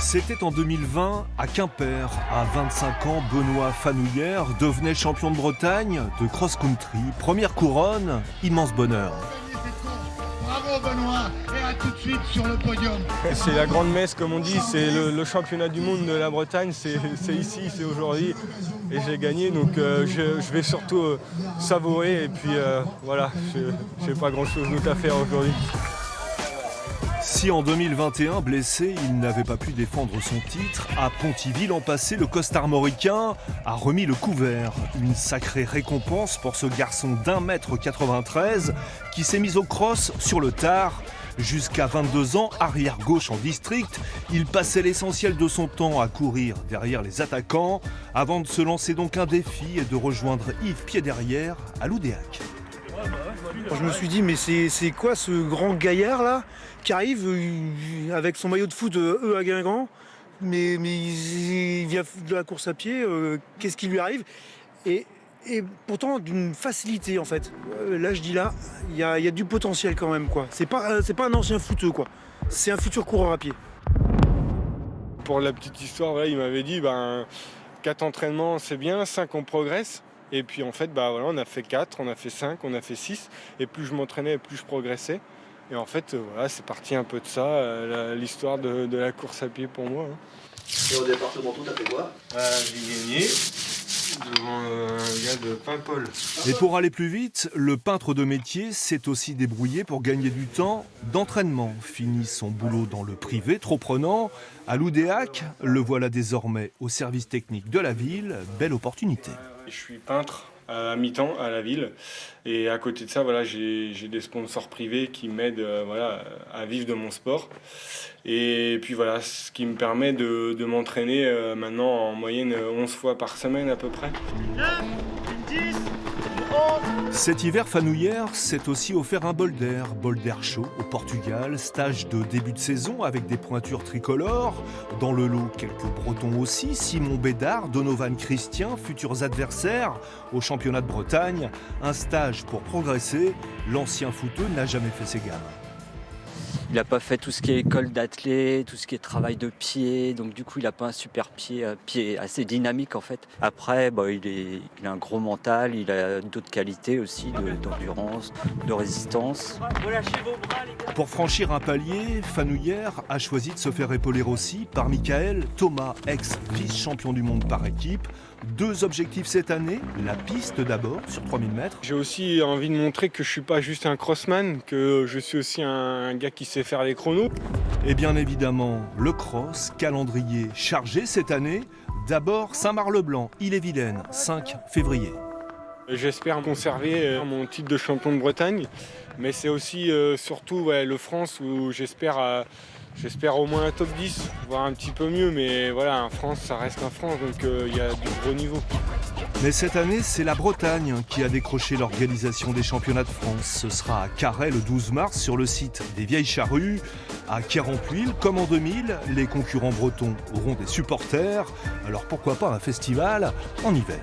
C'était en 2020 à Quimper. À 25 ans, Benoît Fanouillère devenait champion de Bretagne de cross-country. Première couronne, immense bonheur. Bravo Benoît, et à tout de suite sur le podium. C'est la grande messe comme on dit, c'est le championnat du monde de la Bretagne, c'est ici, c'est aujourd'hui. Et j'ai gagné, donc je vais surtout savourer et puis voilà, je n'ai pas grand chose d'autre à faire aujourd'hui. Si en 2021, blessé, il n'avait pas pu défendre son titre, à Pontivy l'an passé, le costarmoricain a remis le couvert. Une sacrée récompense pour ce garçon d'1,93 m qui s'est mis au cross sur le tard. Jusqu'à 22 ans, arrière gauche en district, il passait l'essentiel de son temps à courir derrière les attaquants, avant de se lancer donc un défi et de rejoindre Yves Piederrier à l'Oudéac. Je me suis dit, mais c'est quoi ce grand gaillard là qui arrive avec son maillot de foot à Guingamp, mais il vient de la course à pied, qu'est-ce qui lui arrive et pourtant d'une facilité en fait. Là je dis là, il y a du potentiel quand même quoi. C'est pas un ancien footeux quoi, c'est un futur coureur à pied. Pour la petite histoire, voilà, il m'avait dit 4 entraînements c'est bien, 5 on progresse. Et puis en fait, voilà, on a fait 4, on a fait 5, on a fait 6. Et plus je m'entraînais, plus je progressais. Et en fait, voilà, c'est parti un peu de ça, l'histoire de la course à pied pour moi. Et au départemental, t'as fait quoi? J'ai gagné devant un gars de Paimpol. Et pour aller plus vite, le peintre de métier s'est aussi débrouillé pour gagner du temps d'entraînement. Fini son boulot dans le privé, trop prenant. À l'Oudéac, le voilà désormais au service technique de la ville. Belle opportunité. Je suis peintre à mi-temps à la ville et à côté de ça, voilà, j'ai des sponsors privés qui m'aident à vivre de mon sport. Et puis voilà, ce qui me permet de m'entraîner maintenant en moyenne 11 fois par semaine à peu près. Cet hiver, Fanouillère s'est aussi offert un bol d'air chaud au Portugal, stage de début de saison avec des pointures tricolores. Dans le lot, quelques Bretons aussi, Simon Bédard, Donovan Christian, futurs adversaires au championnat de Bretagne. Un stage pour progresser, l'ancien footeux n'a jamais fait ses gammes. Il n'a pas fait tout ce qui est école d'athlète, tout ce qui est travail de pied, donc du coup il n'a pas un super pied assez dynamique en fait. Après, il a un gros mental, il a d'autres qualités aussi d'endurance, de résistance. Pour franchir un palier, Fanouillère a choisi de se faire épauler aussi par Michael Thomas, ex-vice-champion du monde par équipe. 2 objectifs cette année, la piste d'abord sur 3000 mètres. J'ai aussi envie de montrer que je ne suis pas juste un crossman, que je suis aussi un gars qui sait faire les chronos. Et bien évidemment, le cross, calendrier chargé cette année. D'abord Saint-Marc-le-Blanc, Ille-et-Vilaine, 5 février. J'espère conserver mon titre de champion de Bretagne, mais c'est aussi surtout le France où j'espère au moins un top 10, voire un petit peu mieux, mais voilà, en France, ça reste en France, donc il y a du gros niveau. Mais cette année, c'est la Bretagne qui a décroché l'organisation des championnats de France. Ce sera à Carhaix le 12 mars sur le site des Vieilles Charrues. À Quiérampuil, comme en 2000, les concurrents bretons auront des supporters. Alors pourquoi pas un festival en hiver ?